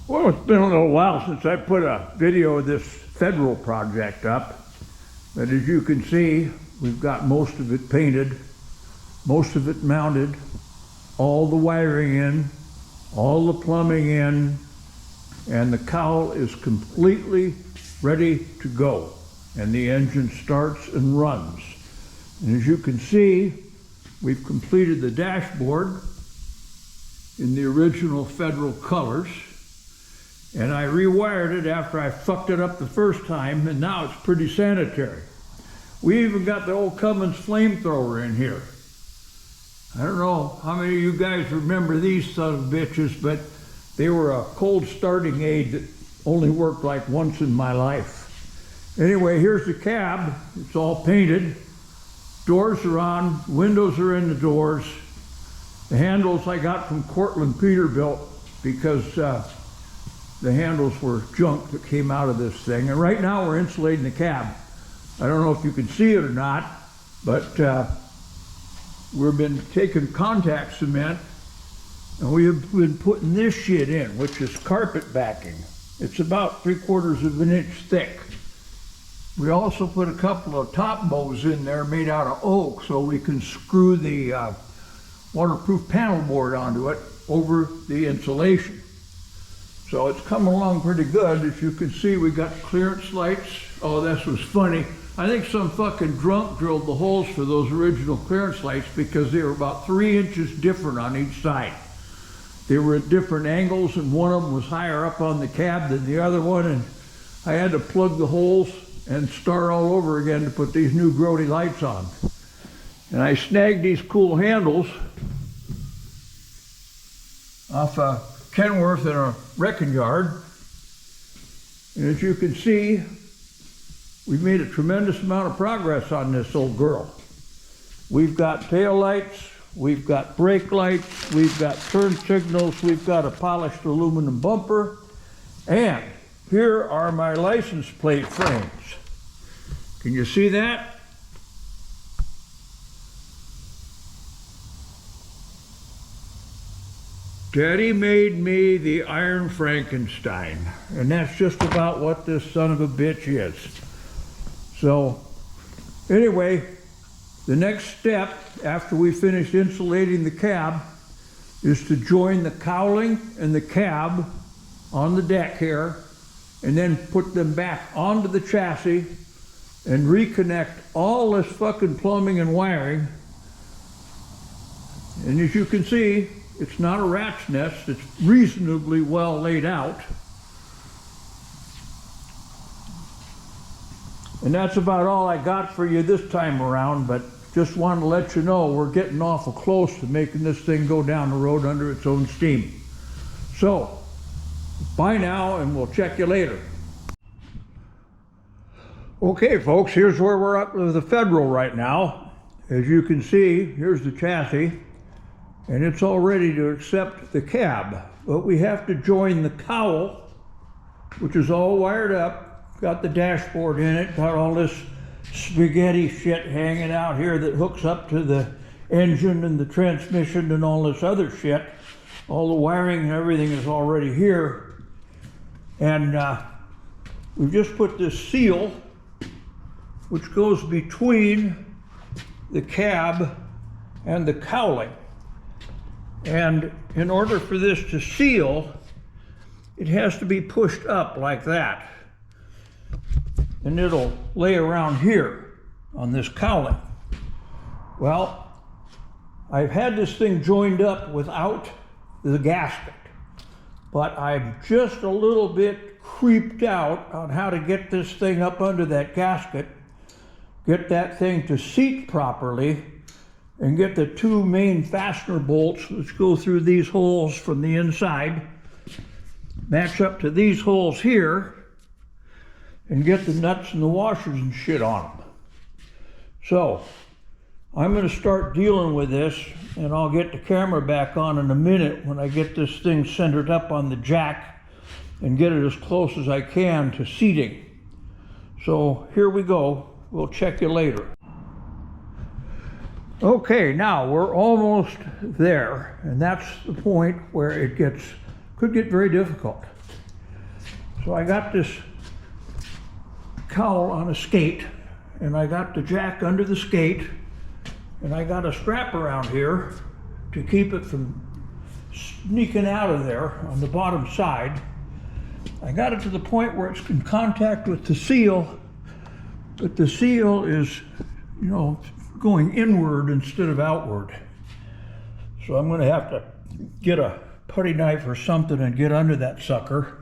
Well, it's been a little while since I put a video of this federal project up, but as you can see, we've got most of it painted, most of it mounted, all the wiring in, all the plumbing in, and the cowl is completely ready to go, and the engine starts and runs. And as you can see, we've completed the dashboard in the original federal colors, and I rewired it after I fucked it up the first time, and now it's pretty sanitary. We even got the old Cummins flamethrower in here. I don't know how many of you guys remember these son of bitches, but they were a cold starting aid that only worked like once in my life. Anyway, here's the cab. It's all painted. Doors are on, windows are in the doors. The handles I got from Cortland Peterbilt because the handles were junk that came out of this thing. And right now we're insulating the cab. I don't know if you can see it or not, but we've been taking contact cement and we have been putting this shit in, which is carpet backing. It's about 3/4 of an inch thick. We also put a couple of top bows in there made out of oak so we can screw the waterproof panel board onto it over the insulation. So it's coming along pretty good. As you can see, we got clearance lights. Oh, this was funny. I think some fucking drunk drilled the holes for those original clearance lights because they were about 3 inches different on each side. They were at different angles, and one of them was higher up on the cab than the other one, and I had to plug the holes and start all over again to put these new grody lights on. And I snagged these cool handles off a Kenworth in a wrecking yard. And as you can see, we've made a tremendous amount of progress on this old girl. We've got tail lights, we've got brake lights, we've got turn signals, we've got a polished aluminum bumper, and here are my license plate frames. Can you see that? Daddy made me the Iron Frankenstein, and that's just about what this son of a bitch is. So, anyway, the next step after we finish insulating the cab is to join the cowling and the cab on the deck here, and then put them back onto the chassis and reconnect all this fucking plumbing and wiring. And as you can see, it's not a rat's nest. It's reasonably well laid out. And that's about all I got for you this time around, but just wanted to let you know we're getting awful close to making this thing go down the road under its own steam. So, bye now, and we'll check you later. Okay, folks, here's where we're up with the federal right now. As you can see, here's the chassis. And it's all ready to accept the cab. But we have to join the cowl, which is all wired up, got the dashboard in it, got all this spaghetti shit hanging out here that hooks up to the engine and the transmission and all this other shit. All the wiring and everything is already here. And we've just put this seal, which goes between the cab and the cowling. And in order for this to seal, it has to be pushed up like that. And it'll lay around here on this cowling. Well, I've had this thing joined up without the gasket, but I'm just a little bit creeped out on how to get this thing up under that gasket, get that thing to seat properly, and get the two main fastener bolts, which go through these holes from the inside, match up to these holes here, and get the nuts and the washers and shit on them. So, I'm going to start dealing with this, and I'll get the camera back on in a minute when I get this thing centered up on the jack and get it as close as I can to seating. So, here we go. We'll check you later. Okay, now we're almost there, and that's the point where it could get very difficult. So I got this cowl on a skate, and I got the jack under the skate, and I got a strap around here to keep it from sneaking out of there on the bottom side. I got it to the point where it's in contact with the seal, but the seal is, you know, going inward instead of outward. So I'm going to have to get a putty knife or something and get under that sucker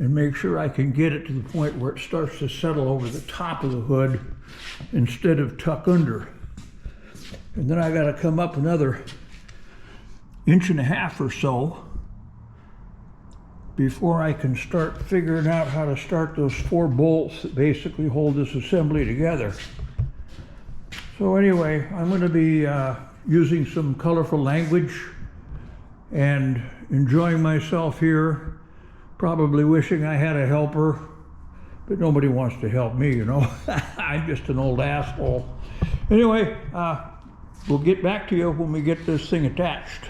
and make sure I can get it to the point where it starts to settle over the top of the hood instead of tuck under. And then I got to come up another 1.5 inches or so before I can start figuring out how to start those 4 bolts that basically hold this assembly together. So anyway, I'm going to be using some colorful language and enjoying myself here, probably wishing I had a helper, but nobody wants to help me, you know. I'm just an old asshole. Anyway, we'll get back to you when we get this thing attached.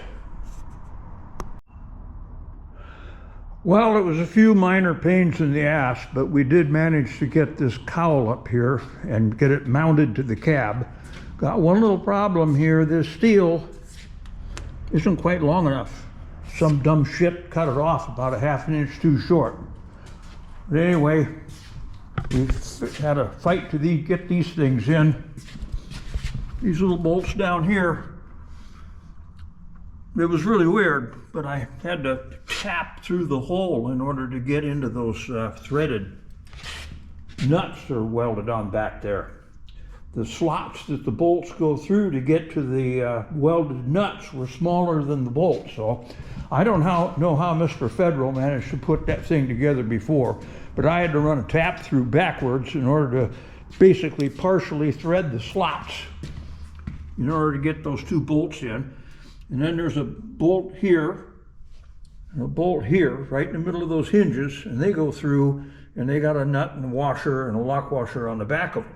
Well, it was a few minor pains in the ass, but we did manage to get this cowl up here and get it mounted to the cab. Got one little problem here. This steel isn't quite long enough. Some dumb shit cut it off about 1/2 inch too short. But anyway, we've had a fight to get these things in. These little bolts down here, it was really weird, but I had to tap through the hole in order to get into those threaded nuts that are welded on back there. The slots that the bolts go through to get to the welded nuts were smaller than the bolts. So I don't know how Mr. Federal managed to put that thing together before, but I had to run a tap through backwards in order to basically partially thread the slots in order to get those 2 bolts in. And then there's a bolt here and a bolt here, right in the middle of those hinges, and they go through, and they got a nut and a washer and a lock washer on the back of them.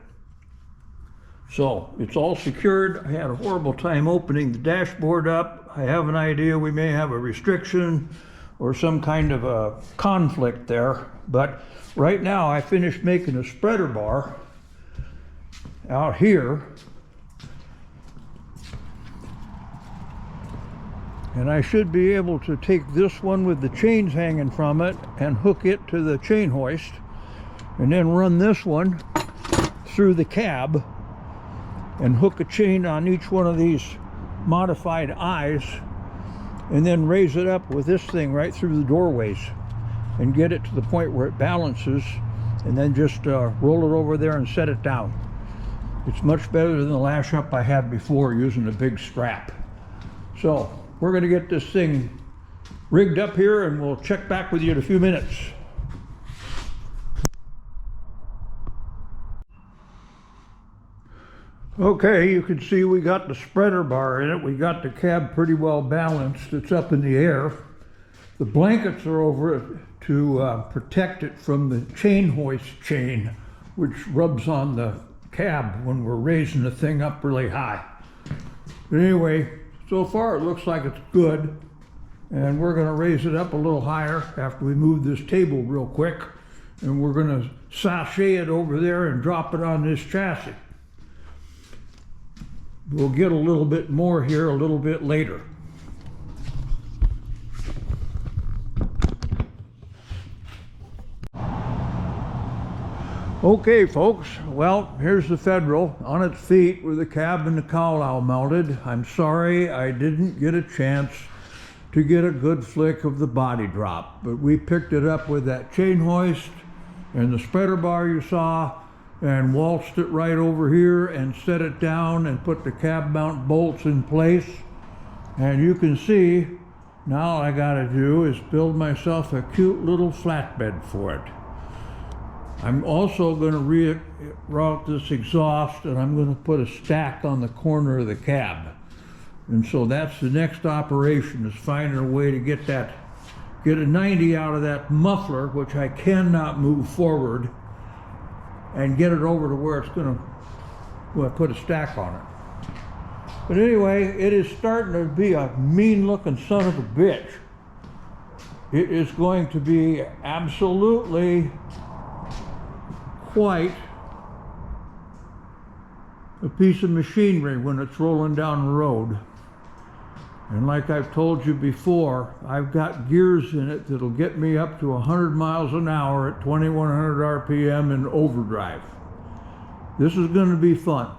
So it's all secured. I had a horrible time opening the dashboard up. I have an idea we may have a restriction or some kind of a conflict there, but right now I finished making a spreader bar out here. And I should be able to take this one with the chains hanging from it and hook it to the chain hoist, and then run this one through the cab and hook a chain on each one of these modified eyes, and then raise it up with this thing right through the doorways and get it to the point where it balances, and then just roll it over there and set it down. It's much better than the lash up I had before using a big strap. So we're going to get this thing rigged up here, and we'll check back with you in a few minutes. Okay, you can see we got the spreader bar in it. We got the cab pretty well balanced. It's up in the air. The blankets are over it to protect it from the chain hoist chain, which rubs on the cab when we're raising the thing up really high. But anyway, so far it looks like it's good, and we're going to raise it up a little higher after we move this table real quick, and we're going to sachet it over there and drop it on this chassis. We'll get a little bit more here a little bit later. Okay folks, well, here's the Federal on its feet with the cab and the cowl mounted. I'm sorry I didn't get a chance to get a good flick of the body drop, but we picked it up with that chain hoist and the spreader bar you saw, and waltzed it right over here and set it down and put the cab mount bolts in place. And you can see now all I gotta do is build myself a cute little flatbed for it. I'm also going to reroute this exhaust, and I'm going to put a stack on the corner of the cab. And so that's the next operation, is finding a way to get a 90 out of that muffler, which I cannot move forward, and get it over to where it's going to put a stack on it. But anyway, it is starting to be a mean looking son of a bitch. It is going to be absolutely quite a piece of machinery when it's rolling down the road. And like I've told you before, I've got gears in it that'll get me up to 100 miles an hour at 2100 RPM in overdrive. This is going to be fun.